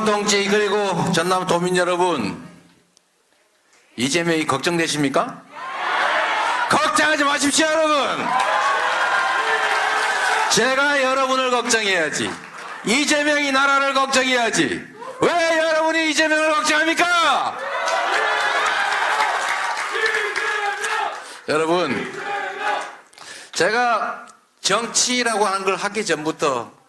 동지 그리고 전남 도민 여러분, 이재명이 걱정되십니까? 걱정하지 마십시오 여러분. 제가 여러분을 걱정해야지, 이재명이 나라를 걱정해야지. 왜 여러분이 이재명을 걱정합니까? 여러분, 제가 정치라고 하는 걸 하기 전부터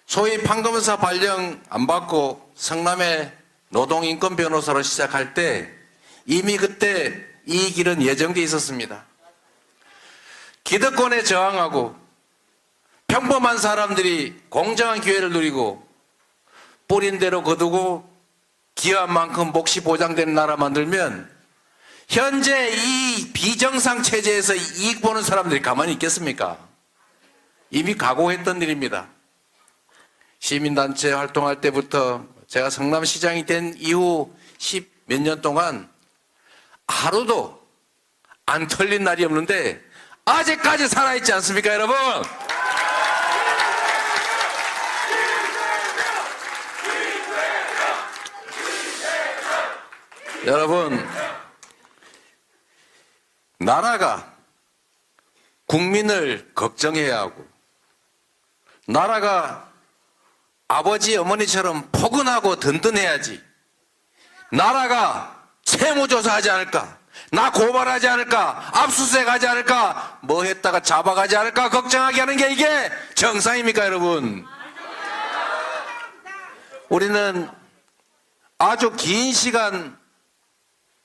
소위 판검사 발령 안 받고 성남의 노동인권 변호사로 시작할 때 이미 그때 이 길은 예정돼 있었습니다. 기득권에 저항하고 평범한 사람들이 공정한 기회를 누리고 뿌린 대로 거두고 기여한 만큼 몫이 보장되는 나라 만들면 현재 이 비정상 체제에서 이익 보는 사람들이 가만히 있겠습니까? 이미 각오했던 일입니다. 시민단체 활동할 때부터 제가 성남시장이 된 이후 10몇 년 동안 하루도 안 털린 날이 없는데 아직까지 살아있지 않습니까 여러분? 여러분, 나라가 국민을 걱정해야 하고 나라가 아버지 어머니처럼 포근하고 든든해야지. 나라가 세무조사하지 않을까, 나 고발하지 않을까, 압수수색하지 않을까, 뭐 했다가 잡아가지 않을까 걱정하게 하는 게 이게 정상입니까 여러분? 우리는 아주 긴 시간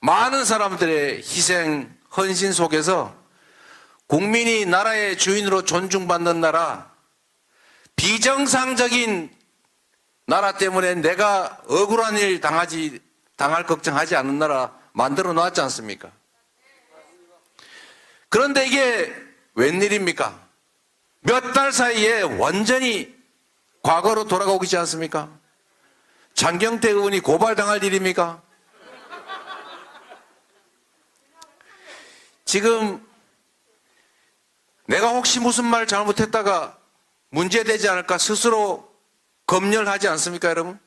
많은 사람들의 희생, 헌신 속에서 국민이 나라의 주인으로 존중받는 나라, 비정상적인 나라 때문에 내가 억울한 일 당할 걱정하지 않는 나라 만들어 놨지 않습니까? 그런데 이게 웬일입니까? 몇 달 사이에 완전히 과거로 돌아가고 있지 않습니까? 장경태 의원이 고발당할 일입니까? 지금 내가 혹시 무슨 말 잘못했다가 문제되지 않을까 스스로 검열하지 않습니까 여러분?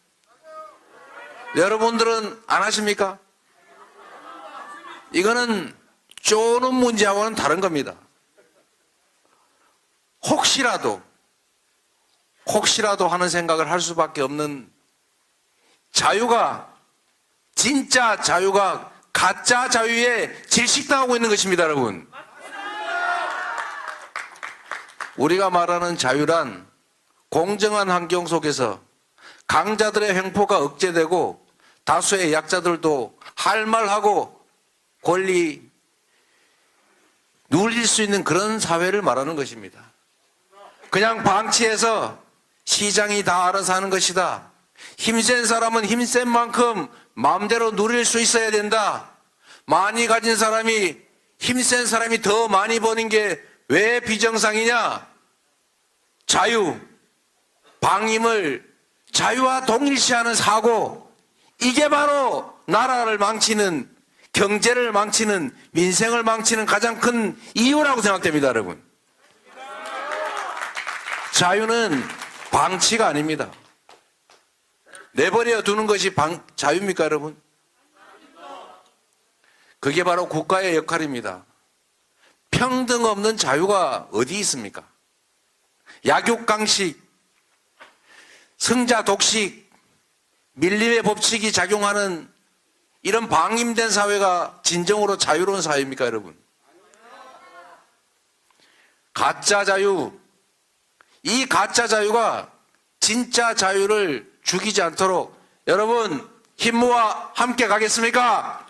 여러분들은 안 하십니까? 이거는 쪼는 문제하고는 다른 겁니다. 혹시라도 하는 생각을 할 수밖에 없는 자유가, 진짜 자유가 가짜 자유에 질식당하고 있는 것입니다 여러분. 우리가 말하는 자유란 공정한 환경 속에서 강자들의 횡포가 억제되고 다수의 약자들도 할 말하고 권리 누릴 수 있는 그런 사회를 말하는 것입니다. 그냥 방치해서 시장이 다 알아서 하는 것이다, 힘센 사람은 힘센 만큼 마음대로 누릴 수 있어야 된다, 많이 가진 사람이, 힘센 사람이 더 많이 버는 게 왜 비정상이냐, 자유, 방임을 자유와 동일시하는 사고, 이게 바로 나라를 망치는, 경제를 망치는, 민생을 망치는 가장 큰 이유라고 생각됩니다 여러분. 자유는 방치가 아닙니다. 내버려 두는 것이 자유입니까 여러분? 그게 바로 국가의 역할입니다. 평등 없는 자유가 어디 있습니까? 약육강식, 승자 독식, 밀림의 법칙이 작용하는 이런 방임된 사회가 진정으로 자유로운 사회입니까 여러분? 가짜 자유, 이 가짜 자유가 진짜 자유를 죽이지 않도록 여러분 힘 모아 함께 가겠습니까?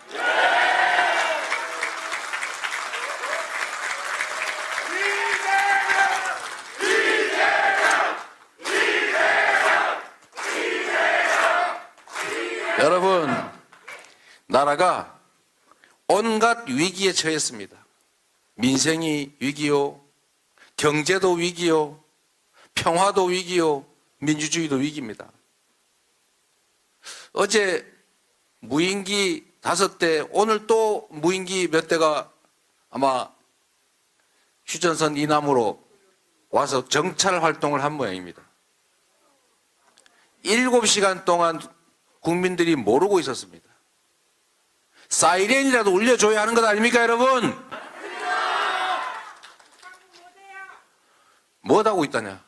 여러분, 나라가 온갖 위기에 처했습니다. 민생이 위기요, 경제도 위기요, 평화도 위기요, 민주주의도 위기입니다. 어제 무인기 5대, 오늘 또 무인기 몇 대가 아마 휴전선 이남으로 와서 정찰 활동을 한 모양입니다. 7시간 동안 국민들이 모르고 있었습니다. 사이렌이라도 울려줘야 하는 것 아닙니까, 여러분? 뭐 하고 있다냐?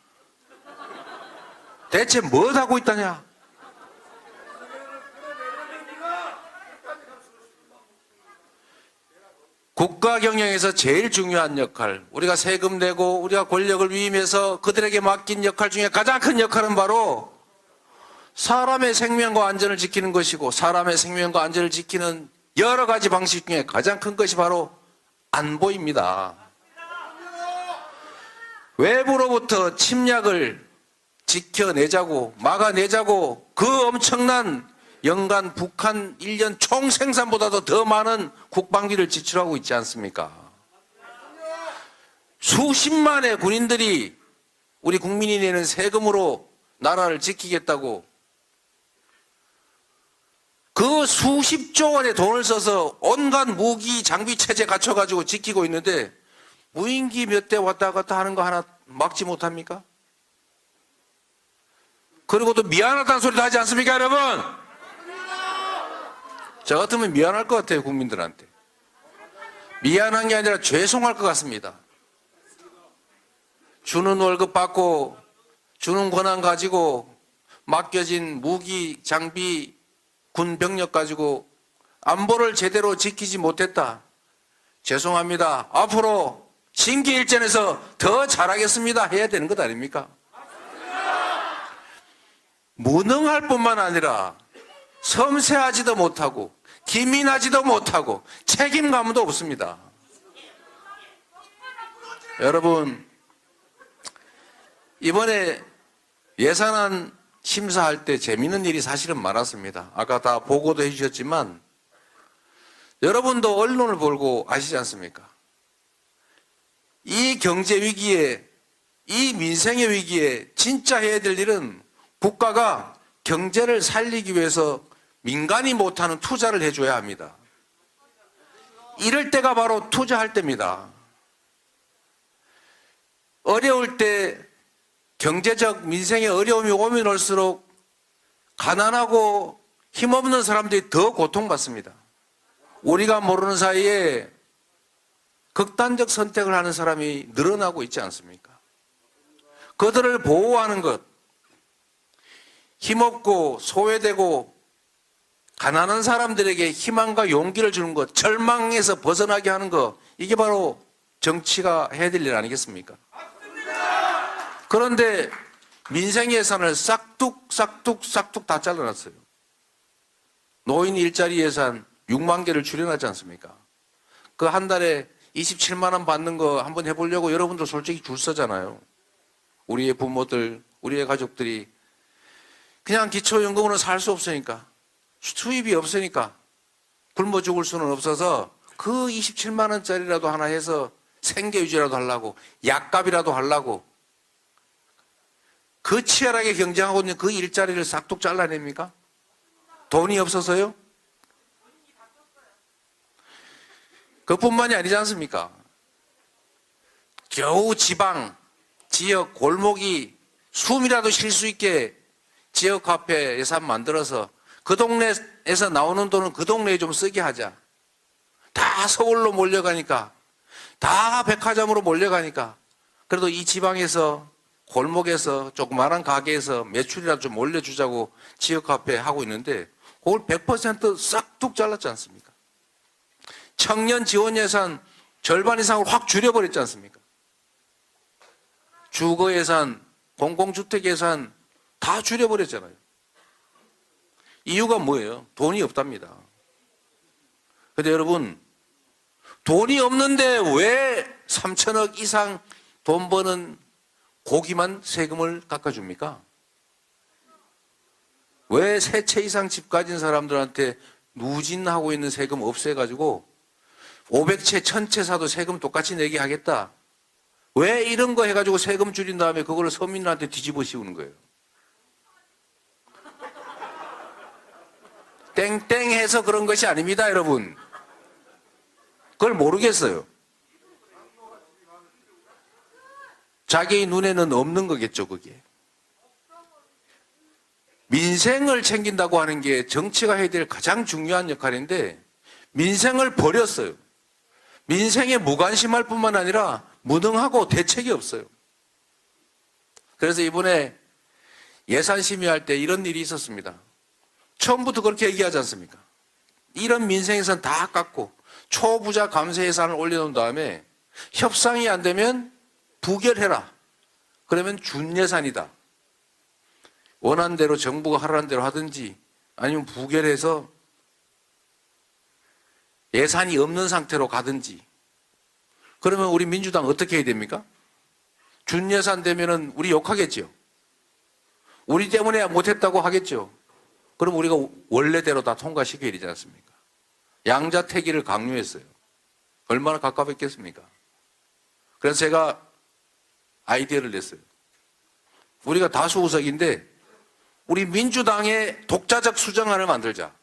대체 뭐 하고 있다냐? 국가 경영에서 제일 중요한 역할, 우리가 세금 내고 우리가 권력을 위임해서 그들에게 맡긴 역할 중에 가장 큰 역할은 바로 사람의 생명과 안전을 지키는 것이고, 사람의 생명과 안전을 지키는 여러 가지 방식 중에 가장 큰 것이 바로 안보입니다. 외부로부터 침략을 지켜내자고, 막아내자고 그 엄청난 연간 북한 1년 총 생산보다도 더 많은 국방비를 지출하고 있지 않습니까? 수십만의 군인들이 우리 국민이 내는 세금으로 나라를 지키겠다고 그 수십조 원의 돈을 써서 온갖 무기 장비 체제 갖춰가지고 지키고 있는데 무인기 몇 대 왔다 갔다 하는 거 하나 막지 못합니까? 그리고 또 미안하다는 소리도 하지 않습니까, 여러분? 저 같으면 미안할 것 같아요, 국민들한테. 미안한 게 아니라 죄송할 것 같습니다. 주는 월급 받고 주는 권한 가지고 맡겨진 무기, 장비, 군 병력 가지고 안보를 제대로 지키지 못했다. 죄송합니다. 앞으로 심기일전에서 더 잘하겠습니다 해야 되는 것 아닙니까? 무능할 뿐만 아니라 섬세하지도 못하고 기민하지도 못하고 책임감도 없습니다. 여러분, 이번에 예산안 심사할 때 재미있는 일이 사실은 많았습니다. 아까 다 보고도 해주셨지만 여러분도 언론을 보고 아시지 않습니까? 이 경제 위기에, 이 민생의 위기에 진짜 해야 될 일은 국가가 경제를 살리기 위해서 민간이 못하는 투자를 해줘야 합니다. 이럴 때가 바로 투자할 때입니다. 어려울 때 경제적 민생의 어려움이 오면 올수록 가난하고 힘없는 사람들이 더 고통받습니다. 우리가 모르는 사이에 극단적 선택을 하는 사람이 늘어나고 있지 않습니까? 그들을 보호하는 것, 힘없고 소외되고 가난한 사람들에게 희망과 용기를 주는 것, 절망에서 벗어나게 하는 것, 이게 바로 정치가 해야 될 일 아니겠습니까? 그런데 민생 예산을 싹둑 다 잘라놨어요. 노인 일자리 예산 6만 개를 줄여놨지 않습니까? 그 한 달에 27만 원 받는 거 한번 해보려고 여러분들 솔직히 줄 서잖아요. 우리의 부모들, 우리의 가족들이 그냥 기초연금으로 살 수 없으니까, 수입이 없으니까 굶어 죽을 수는 없어서 그 27만 원짜리라도 하나 해서 생계 유지라도 하려고, 약값이라도 하려고 그 치열하게 경쟁하고 있는 그 일자리를 싹둑 잘라냅니까? 돈이 없어서요? 그뿐만이 아니지 않습니까? 겨우 지방, 지역, 골목이 숨이라도 쉴 수 있게 지역 카페 예산 만들어서 그 동네에서 나오는 돈은 그 동네에 좀 쓰게 하자. 다 서울로 몰려가니까, 다 백화점으로 몰려가니까, 그래도 이 지방에서 골목에서 조그마한 가게에서 매출이라도 좀 올려주자고 지역 카페 하고 있는데 그걸 100% 싹둑 잘랐지 않습니까? 청년 지원 예산 절반 이상을 확 줄여버렸지 않습니까? 주거 예산, 공공주택 예산 다 줄여버렸잖아요. 이유가 뭐예요? 돈이 없답니다. 근데 여러분, 돈이 없는데 왜 3천억 이상 돈 버는 고기만 세금을 깎아줍니까? 왜 3채 이상 집 가진 사람들한테 누진하고 있는 세금 없애가지고 500채, 1000채 사도 세금 똑같이 내게 하겠다. 왜 이런 거 해가지고 세금 줄인 다음에 그걸 서민들한테 뒤집어 씌우는 거예요? 땡땡해서 그런 것이 아닙니다, 여러분. 그걸 모르겠어요. 자기 눈에는 없는 거겠죠, 그게. 민생을 챙긴다고 하는 게 정치가 해야 될 가장 중요한 역할인데 민생을 버렸어요. 민생에 무관심할 뿐만 아니라 무능하고 대책이 없어요. 그래서 이번에 예산 심의할 때 이런 일이 있었습니다. 처음부터 그렇게 얘기하지 않습니까? 이런 민생예산 다 깎고 초부자 감세 예산을 올려놓은 다음에 협상이 안 되면 부결해라. 그러면 준예산이다. 원하는 대로 정부가 하라는 대로 하든지 아니면 부결해서 예산이 없는 상태로 가든지. 그러면 우리 민주당 어떻게 해야 됩니까? 준예산 되면은 우리 욕하겠죠. 우리 때문에 못했다고 하겠죠. 그럼 우리가 원래대로 다 통과시켜야 되지 않습니까? 양자택일을 강요했어요. 얼마나 가깝겠습니까? 그래서 제가 아이디어를 냈어요. 우리가 다수 의석인데 우리 민주당의 독자적 수정안을 만들자.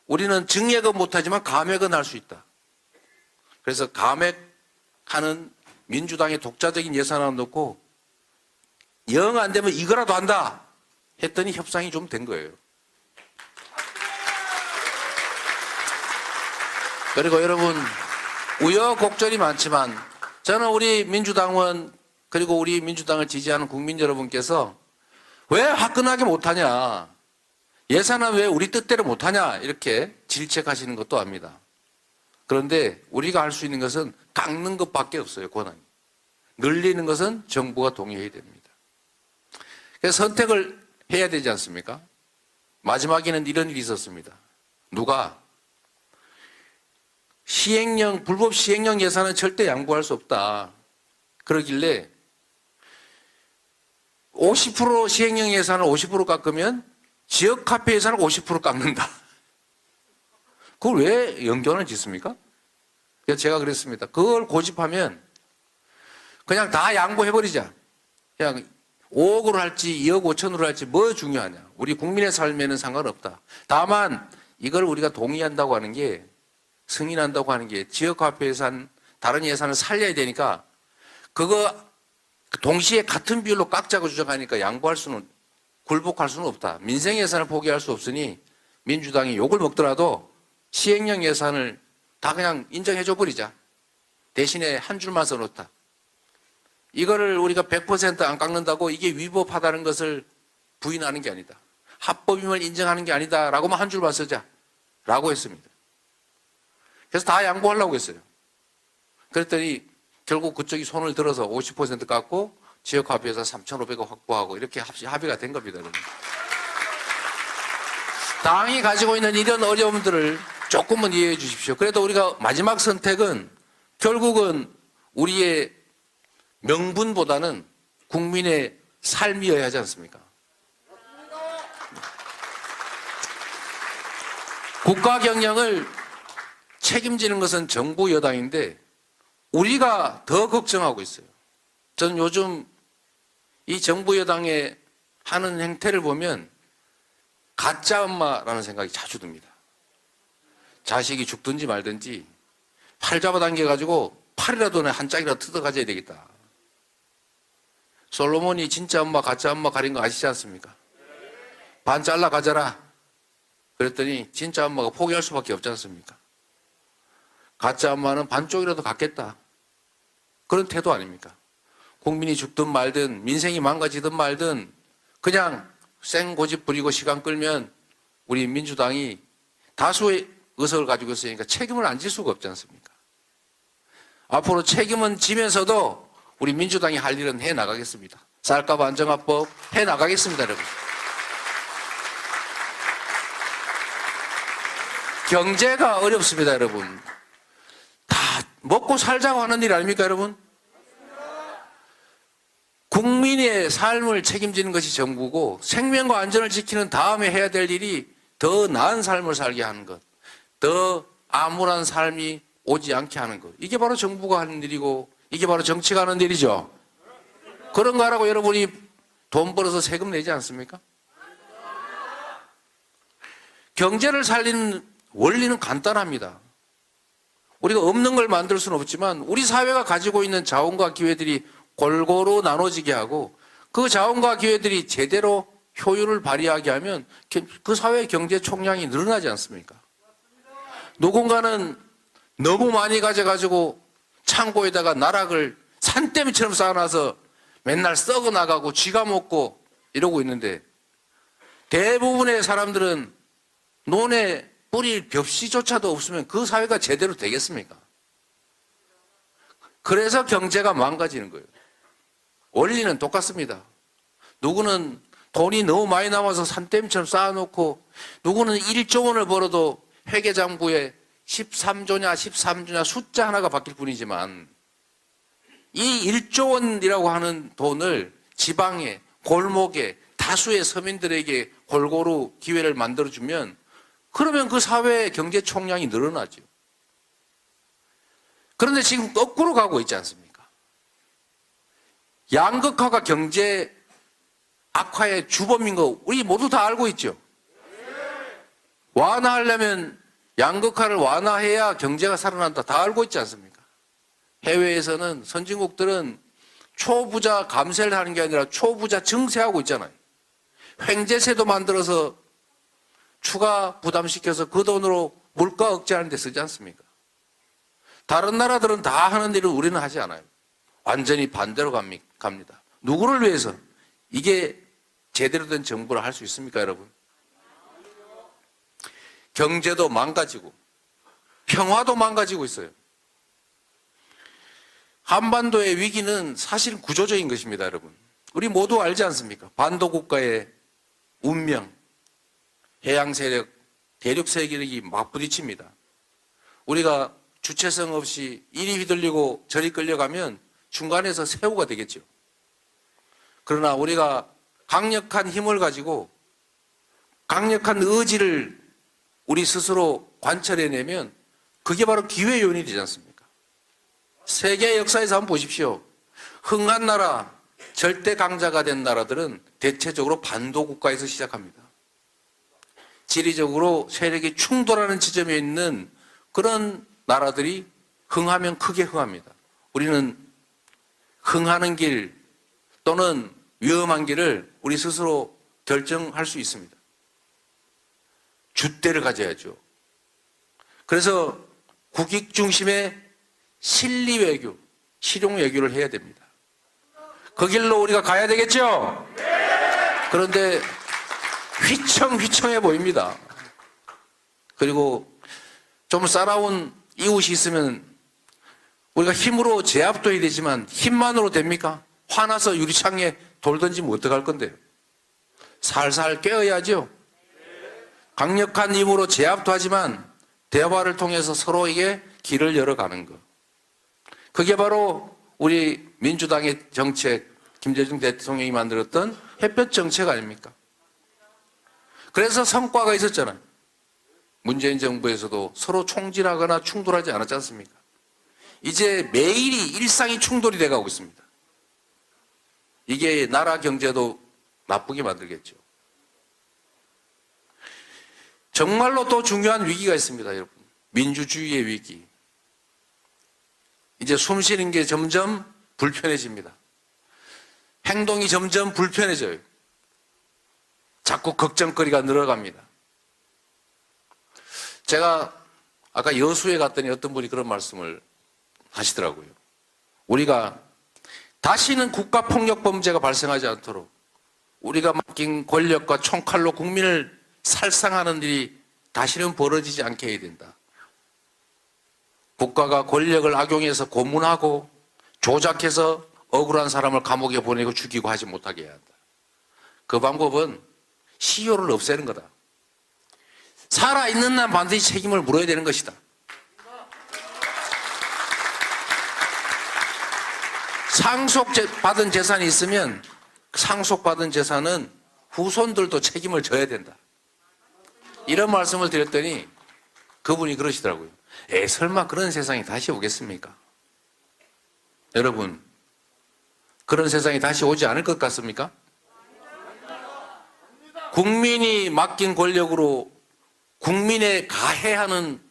우리는 증액은 못하지만 감액은 할 수 있다. 그래서 감액하는 민주당의 독자적인 예산안을 넣고 영 안 되면 이거라도 한다 했더니 협상이 좀 된 거예요. 그리고 여러분 우여곡절이 많지만 저는 우리 민주당원 그리고 우리 민주당을 지지하는 국민 여러분께서 왜 화끈하게 못하냐, 예산은 왜 우리 뜻대로 못하냐 이렇게 질책하시는 것도 압니다. 그런데 우리가 할 수 있는 것은 깎는 것밖에 없어요. 권한이. 늘리는 것은 정부가 동의해야 됩니다. 그래서 선택을 해야 되지 않습니까? 마지막에는 이런 일이 있었습니다. 누가 불법 시행령 예산은 절대 양보할 수 없다. 그러길래 50% 시행령 예산을 50% 깎으면 지역 카페 예산을 50% 깎는다. 그걸 왜 연견을 짓습니까? 그래서 제가 그랬습니다. 그걸 고집하면 그냥 다 양보해버리자. 그냥 5억으로 할지 2억 5천으로 할지 뭐 중요하냐. 우리 국민의 삶에는 상관없다. 다만 이걸 우리가 동의한다고 하는 게, 승인한다고 하는 게 지역 카페 예산, 다른 예산을 살려야 되니까 그거 동시에 같은 비율로 깎자고 주장하니까 굴복할 수는 없다. 민생 예산을 포기할 수 없으니 민주당이 욕을 먹더라도 시행령 예산을 다 그냥 인정해줘 버리자. 대신에 한 줄만 써놓다. 이거를 우리가 100% 안 깎는다고 이게 위법하다는 것을 부인하는 게 아니다. 합법임을 인정하는 게 아니다. 라고만 한 줄만 쓰자. 라고 했습니다. 그래서 다 양보하려고 했어요. 그랬더니 결국 그쪽이 손을 들어서 50% 깎고 지역 합의에서 3,500억 확보하고 이렇게 합의가 된 겁니다. 여러분. 당이 가지고 있는 이런 어려움들을 조금은 이해해 주십시오. 그래도 우리가 마지막 선택은 결국은 우리의 명분보다는 국민의 삶이어야 하지 않습니까? 국가 경영을 책임지는 것은 정부 여당인데 우리가 더 걱정하고 있어요. 저는 요즘 이 정부 여당의 하는 행태를 보면 가짜 엄마라는 생각이 자주 듭니다. 자식이 죽든지 말든지 팔 잡아당겨가지고 팔이라도 한 짝이라도 뜯어가져야 되겠다. 솔로몬이 진짜 엄마 가짜 엄마 가린 거 아시지 않습니까? 반 잘라 가져라. 그랬더니 진짜 엄마가 포기할 수밖에 없지 않습니까? 가짜 엄마는 반쪽이라도 갖겠다. 그런 태도 아닙니까? 국민이 죽든 말든 민생이 망가지든 말든 그냥 생고집 부리고 시간 끌면 우리 민주당이 다수의 의석을 가지고 있으니까 책임을 안 질 수가 없지 않습니까? 앞으로 책임은 지면서도 우리 민주당이 할 일은 해나가겠습니다. 쌀값 안정화법 해나가겠습니다, 여러분. 경제가 어렵습니다, 여러분. 다 먹고 살자고 하는 일 아닙니까, 여러분? 국민의 삶을 책임지는 것이 정부고 생명과 안전을 지키는 다음에 해야 될 일이 더 나은 삶을 살게 하는 것, 더 암울한 삶이 오지 않게 하는 것. 이게 바로 정부가 하는 일이고 이게 바로 정치가 하는 일이죠. 그런 거 하라고 여러분이 돈 벌어서 세금 내지 않습니까? 경제를 살리는 원리는 간단합니다. 우리가 없는 걸 만들 수는 없지만 우리 사회가 가지고 있는 자원과 기회들이 골고루 나눠지게 하고 그 자원과 기회들이 제대로 효율을 발휘하게 하면 그 사회의 경제 총량이 늘어나지 않습니까? 누군가는 너무 많이 가져가지고 창고에다가 나락을 산더미처럼 쌓아놔서 맨날 썩어 나가고 쥐가 먹고 이러고 있는데, 대부분의 사람들은 논에 뿌릴 벽시조차도 없으면 그 사회가 제대로 되겠습니까? 그래서 경제가 망가지는 거예요. 원리는 똑같습니다. 누구는 돈이 너무 많이 남아서 산더미처럼 쌓아놓고, 누구는 1조 원을 벌어도 회계장부에 13조냐 13조냐 숫자 하나가 바뀔 뿐이지만, 이 1조 원이라고 하는 돈을 지방에, 골목에, 다수의 서민들에게 골고루 기회를 만들어주면, 그러면 그 사회의 경제 총량이 늘어나죠. 그런데 지금 거꾸로 가고 있지 않습니까? 양극화가 경제 악화의 주범인 거 우리 모두 다 알고 있죠. 완화하려면 양극화를 완화해야 경제가 살아난다, 다 알고 있지 않습니까? 해외에서는, 선진국들은 초부자 감세를 하는 게 아니라 초부자 증세하고 있잖아요. 횡재세도 만들어서 추가 부담시켜서 그 돈으로 물가 억제하는 데 쓰지 않습니까? 다른 나라들은 다 하는 일을 우리는 하지 않아요. 완전히 반대로 갑니다. 누구를 위해서 이게 제대로 된 정부를 할 수 있습니까, 여러분? 경제도 망가지고 평화도 망가지고 있어요. 한반도의 위기는 사실 구조적인 것입니다, 여러분. 우리 모두 알지 않습니까? 반도 국가의 운명, 해양 세력, 대륙 세력이 맞부딪힙니다. 우리가 주체성 없이 이리 휘둘리고 저리 끌려가면 중간에서 새우가 되겠죠. 그러나 우리가 강력한 힘을 가지고 강력한 의지를 우리 스스로 관철해내면 그게 바로 기회 요인이 되지 않습니까? 세계 역사에서 한번 보십시오. 흥한 나라, 절대 강자가 된 나라들은 대체적으로 반도 국가에서 시작합니다. 지리적으로 세력이 충돌하는 지점에 있는 그런 나라들이 흥하면 크게 흥합니다. 우리는 흥하는 길 또는 위험한 길을 우리 스스로 결정할 수 있습니다. 줏대를 가져야죠. 그래서 국익 중심의 실리 외교, 실용 외교를 해야 됩니다. 그 길로 우리가 가야 되겠죠? 그런데 휘청휘청해 보입니다. 그리고 좀 싸나운 이웃이 있으면 우리가 힘으로 제압도 해야 되지만 힘만으로 됩니까? 화나서 유리창에 돌 던지면 어떡할 건데요? 살살 깨어야죠. 강력한 힘으로 제압도 하지만 대화를 통해서 서로에게 길을 열어가는 것. 그게 바로 우리 민주당의 정책, 김대중 대통령이 만들었던 햇볕 정책 아닙니까? 그래서 성과가 있었잖아요. 문재인 정부에서도 서로 총질하거나 충돌하지 않았지 않습니까? 이제 매일이 일상이 충돌이 돼가고 있습니다. 이게 나라 경제도 나쁘게 만들겠죠. 정말로 또 중요한 위기가 있습니다, 여러분. 민주주의의 위기. 이제 숨 쉬는 게 점점 불편해집니다. 행동이 점점 불편해져요. 자꾸 걱정거리가 늘어갑니다. 제가 아까 여수에 갔더니 어떤 분이 그런 말씀을 하시더라고요. 우리가 다시는 국가폭력범죄가 발생하지 않도록 우리가 맡긴 권력과 총칼로 국민을 살상하는 일이 다시는 벌어지지 않게 해야 된다. 국가가 권력을 악용해서 고문하고 조작해서 억울한 사람을 감옥에 보내고 죽이고 하지 못하게 해야 한다. 그 방법은 시효를 없애는 거다. 살아있는 난 반드시 책임을 물어야 되는 것이다. 상속받은 재산이 있으면 상속받은 재산은 후손들도 책임을 져야 된다. 이런 말씀을 드렸더니 그분이 그러시더라고요. 설마 그런 세상이 다시 오겠습니까? 여러분, 그런 세상이 다시 오지 않을 것 같습니까? 국민이 맡긴 권력으로 국민에 가해하는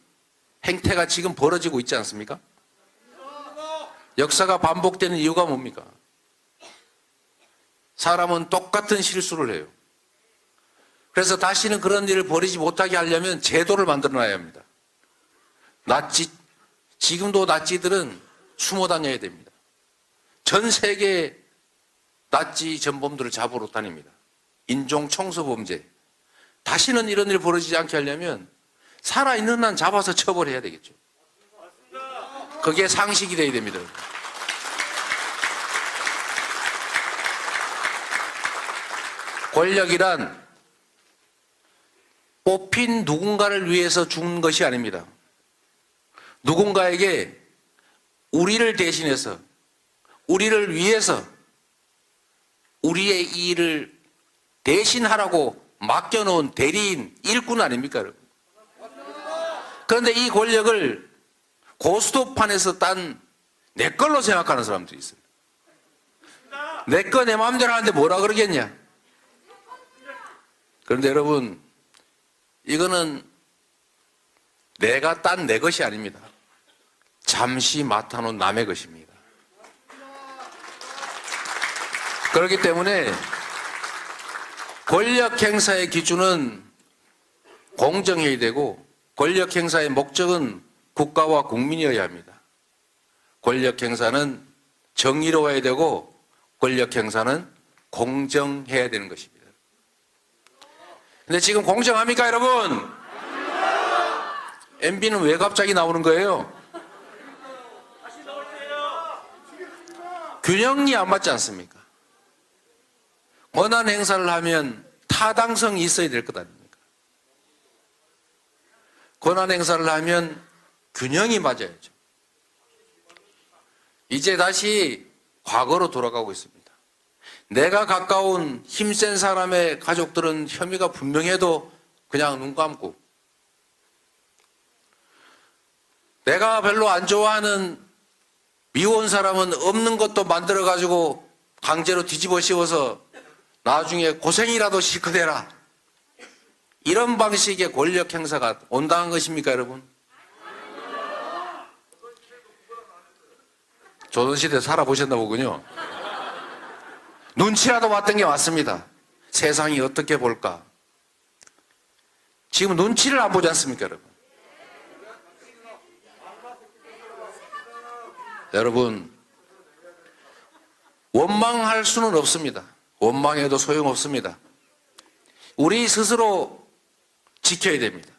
행태가 지금 벌어지고 있지 않습니까? 역사가 반복되는 이유가 뭡니까? 사람은 똑같은 실수를 해요. 그래서 다시는 그런 일을 벌이지 못하게 하려면 제도를 만들어 놔야 합니다. 지금도 나치들은 숨어 다녀야 됩니다. 전 세계 나치 전범들을 잡으러 다닙니다. 인종 청소 범죄. 다시는 이런 일 벌어지지 않게 하려면 살아있는 한 잡아서 처벌해야 되겠죠. 그게 상식이 돼야 됩니다. 권력이란 뽑힌 누군가를 위해서 죽는 것이 아닙니다. 누군가에게 우리를 대신해서, 우리를 위해서 우리의 일을 대신하라고 맡겨놓은 대리인, 일꾼 아닙니까, 여러분? 그런데 이 권력을 고스톱판에서 딴 내 걸로 생각하는 사람들이 있어요. 내 거 내 마음대로 하는데 뭐라 그러겠냐? 그런데 여러분, 이거는 내가 딴 내 것이 아닙니다. 잠시 맡아놓은 남의 것입니다. 그렇기 때문에 권력 행사의 기준은 공정해야 되고, 권력 행사의 목적은 국가와 국민이어야 합니다. 권력 행사는 정의로워야 되고, 권력 행사는 공정해야 되는 것입니다. 근데 지금 공정합니까, 여러분? MB는 왜 갑자기 나오는 거예요? 균형이 안 맞지 않습니까? 권한 행사를 하면 타당성이 있어야 될 것 아닙니까? 권한 행사를 하면 균형이 맞아야죠. 이제 다시 과거로 돌아가고 있습니다. 내가 가까운 힘센 사람의 가족들은 혐의가 분명해도 그냥 눈 감고, 내가 별로 안 좋아하는 미워온 사람은 없는 것도 만들어가지고 강제로 뒤집어 씌워서 나중에 고생이라도 실컷 해라. 이런 방식의 권력 행사가 온당한 것입니까, 여러분? 조선시대 살아보셨나 보군요. 눈치라도 봤던 게 맞습니다. 세상이 어떻게 볼까? 지금 눈치를 안 보지 않습니까, 여러분? 여러분, 원망할 수는 없습니다. 원망해도 소용없습니다. 우리 스스로 지켜야 됩니다.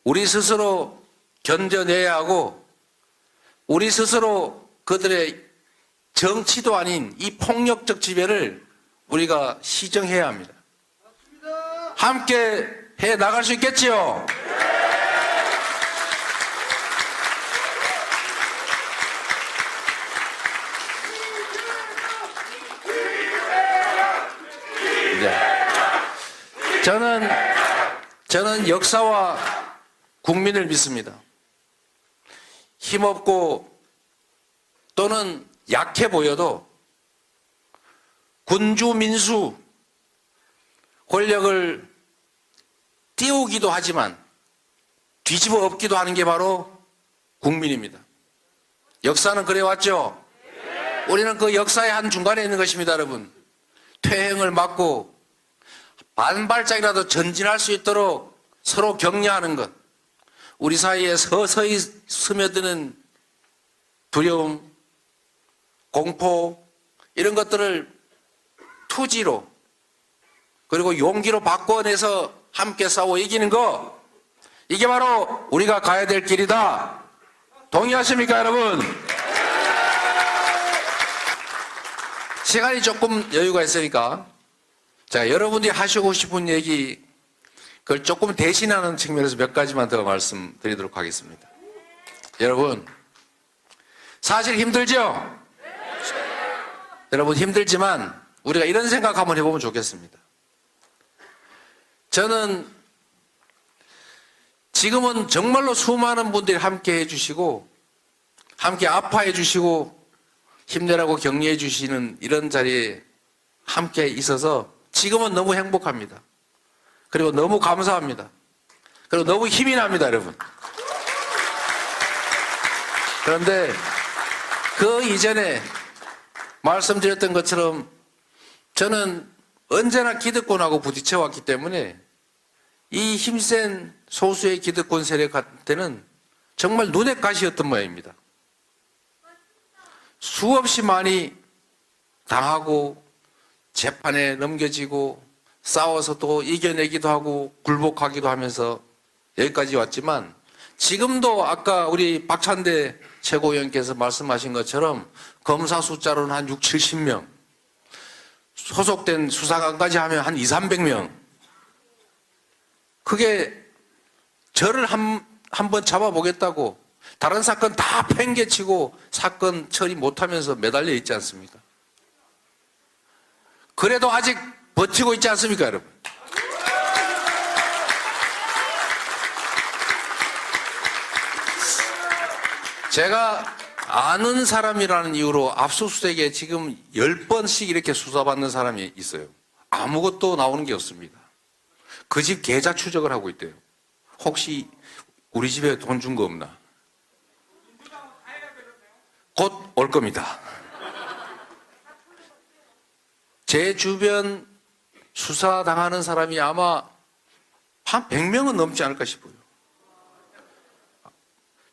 우리 스스로 견뎌내야 하고, 우리 스스로 그들의 정치도 아닌 이 폭력적 지배를 우리가 시정해야 합니다. 함께 해 나갈 수 있겠지요? 저는 역사와 국민을 믿습니다. 힘없고 또는 약해 보여도 군주 민수 권력을 띄우기도 하지만 뒤집어 엎기도 하는 게 바로 국민입니다. 역사는 그래왔죠? 우리는 그 역사의 한 중간에 있는 것입니다, 여러분. 퇴행을 막고 반발짝이라도 전진할 수 있도록 서로 격려하는 것, 우리 사이에 서서히 스며드는 두려움, 공포, 이런 것들을 투지로 그리고 용기로 바꿔내서 함께 싸워 이기는 거, 이게 바로 우리가 가야 될 길이다. 동의하십니까, 여러분? 시간이 조금 여유가 있으니까, 자, 여러분들이 하시고 싶은 얘기, 그걸 조금 대신하는 측면에서 몇 가지만 더 말씀드리도록 하겠습니다. 여러분, 사실 힘들죠? 여러분, 힘들지만 우리가 이런 생각 한번 해보면 좋겠습니다. 저는 지금은 정말로 수많은 분들이 함께 해주시고, 함께 아파해 주시고, 힘내라고 격려해 주시는 이런 자리에 함께 있어서 지금은 너무 행복합니다. 그리고 너무 감사합니다. 그리고 너무 힘이 납니다, 여러분. 그런데 그 이전에 말씀드렸던 것처럼 저는 언제나 기득권하고 부딪혀왔기 때문에 이 힘센 소수의 기득권 세력한테는 정말 눈의 가시였던 모양입니다. 수없이 많이 당하고 재판에 넘겨지고 싸워서 또 이겨내기도 하고 굴복하기도 하면서 여기까지 왔지만 지금도 아까 우리 박찬대 최고위원께서 말씀하신 것처럼 검사 숫자로는 한 6, 70명, 소속된 수사관까지 하면 한 2, 300명. 그게 저를 한번 잡아보겠다고 다른 사건 다 팽개치고 사건 처리 못하면서 매달려 있지 않습니까? 그래도 아직 버티고 있지 않습니까, 여러분? 제가 아는 사람이라는 이유로 압수수색에 지금 10번씩 이렇게 수사받는 사람이 있어요. 아무것도 나오는 게 없습니다. 그 집 계좌 추적을 하고 있대요. 혹시 우리 집에 돈 준 거 없나? 곧 올 겁니다. 제 주변 수사당하는 사람이 아마 한 100명은 넘지 않을까 싶어요.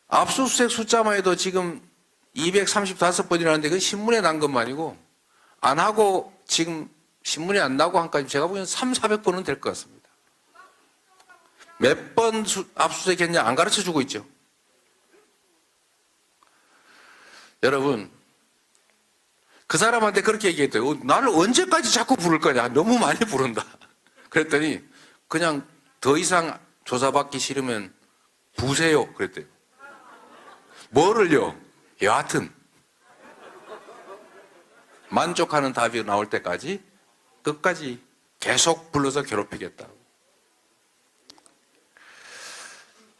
압수수색 숫자만 해도 지금 235번이라는데 그건 신문에 난 것만이고 안 하고 지금 신문에 안 나고 한까지 제가 보기엔 300~400번은 될 것 같습니다. 몇 번 압수수색했냐 안 가르쳐 주고 있죠. 여러분, 그 사람한테 그렇게 얘기했대요. 나를 언제까지 자꾸 부를 거냐. 너무 많이 부른다. 그랬더니 그냥 더 이상 조사받기 싫으면 부세요. 그랬대요. 뭐를요? 여하튼 만족하는 답이 나올 때까지 끝까지 계속 불러서 괴롭히겠다.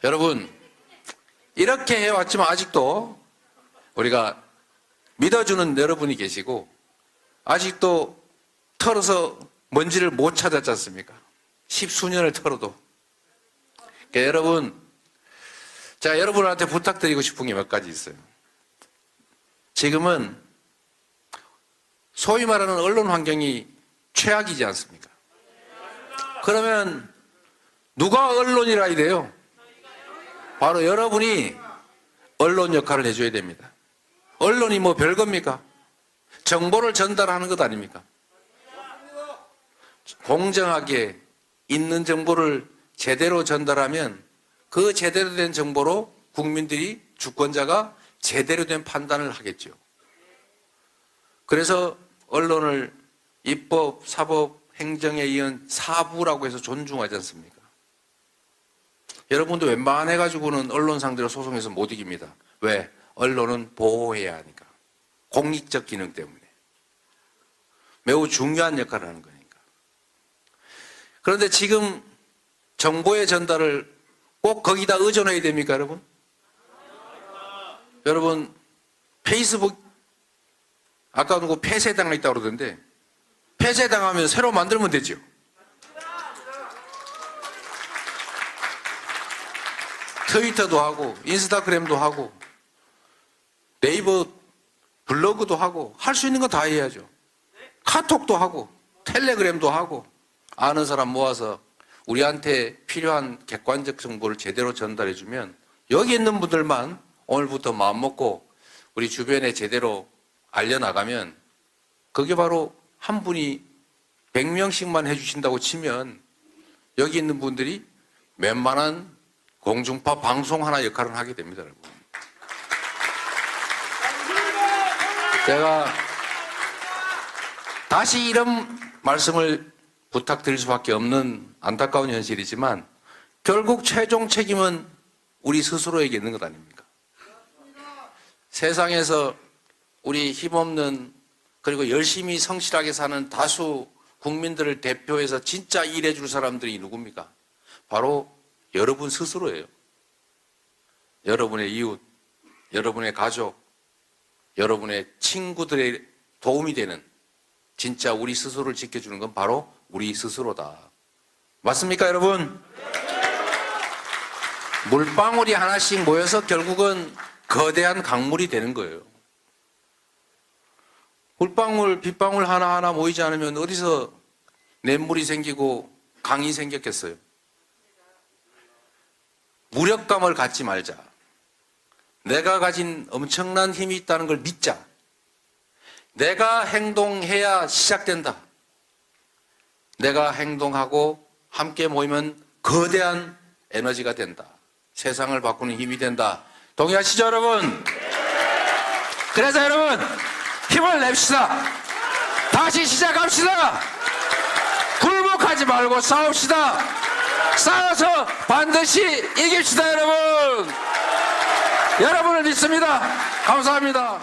여러분, 이렇게 해왔지만 아직도 우리가 믿어주는 여러분이 계시고 아직도 털어서 먼지를 못 찾았지 않습니까? 10수년을 털어도. 그러니까 여러분, 제가 여러분한테 부탁드리고 싶은 게 몇 가지 있어요. 지금은 소위 말하는 언론 환경이 최악이지 않습니까? 그러면 누가 언론이라 이래요? 바로 여러분이 언론 역할을 해줘야 됩니다. 언론이 뭐 별겁니까? 정보를 전달하는 것 아닙니까? 공정하게 있는 정보를 제대로 전달하면 그 제대로 된 정보로 국민들이 주권자가 제대로 된 판단을 하겠죠. 그래서 언론을 입법, 사법, 행정에 이은 사부라고 해서 존중하지 않습니까? 여러분도 웬만해가지고는 언론 상대로 소송해서 못 이깁니다. 왜? 언론은 보호해야 하니까. 공익적 기능 때문에. 매우 중요한 역할을 하는 거니까. 그런데 지금 정보의 전달을 꼭 거기다 의존해야 됩니까, 여러분? 여러분, 페이스북, 아까 누구 폐쇄당했다고 그러던데, 폐쇄당하면 새로 만들면 되죠. 트위터도 하고, 인스타그램도 하고, 네이버 블로그도 하고, 할 수 있는 거 다 해야죠. 카톡도 하고, 텔레그램도 하고, 아는 사람 모아서 우리한테 필요한 객관적 정보를 제대로 전달해주면 여기 있는 분들만 오늘부터 마음먹고 우리 주변에 제대로 알려나가면 그게 바로 한 분이 100명씩만 해주신다고 치면 여기 있는 분들이 웬만한 공중파 방송 하나 역할을 하게 됩니다, 여러분. 제가 다시 이런 말씀을 부탁드릴 수밖에 없는 안타까운 현실이지만 결국 최종 책임은 우리 스스로에게 있는 것 아닙니까? 세상에서 우리 힘없는 그리고 열심히 성실하게 사는 다수 국민들을 대표해서 진짜 일해줄 사람들이 누굽니까? 바로 여러분 스스로예요. 여러분의 이웃, 여러분의 가족, 여러분의 친구들의 도움이 되는 진짜 우리 스스로를 지켜주는 건 바로 우리 스스로다. 맞습니까, 여러분? 물방울이 하나씩 모여서 결국은 거대한 강물이 되는 거예요. 물방울, 빗방울 하나하나 모이지 않으면 어디서 냇물이 생기고 강이 생겼겠어요? 무력감을 갖지 말자. 내가 가진 엄청난 힘이 있다는 걸 믿자. 내가 행동해야 시작된다. 내가 행동하고 함께 모이면 거대한 에너지가 된다. 세상을 바꾸는 힘이 된다. 동의하시죠, 여러분? 그래서 여러분, 힘을 냅시다. 다시 시작합시다. 굴복하지 말고 싸웁시다. 싸워서 반드시 이깁시다, 여러분. 여러분을 믿습니다. 감사합니다.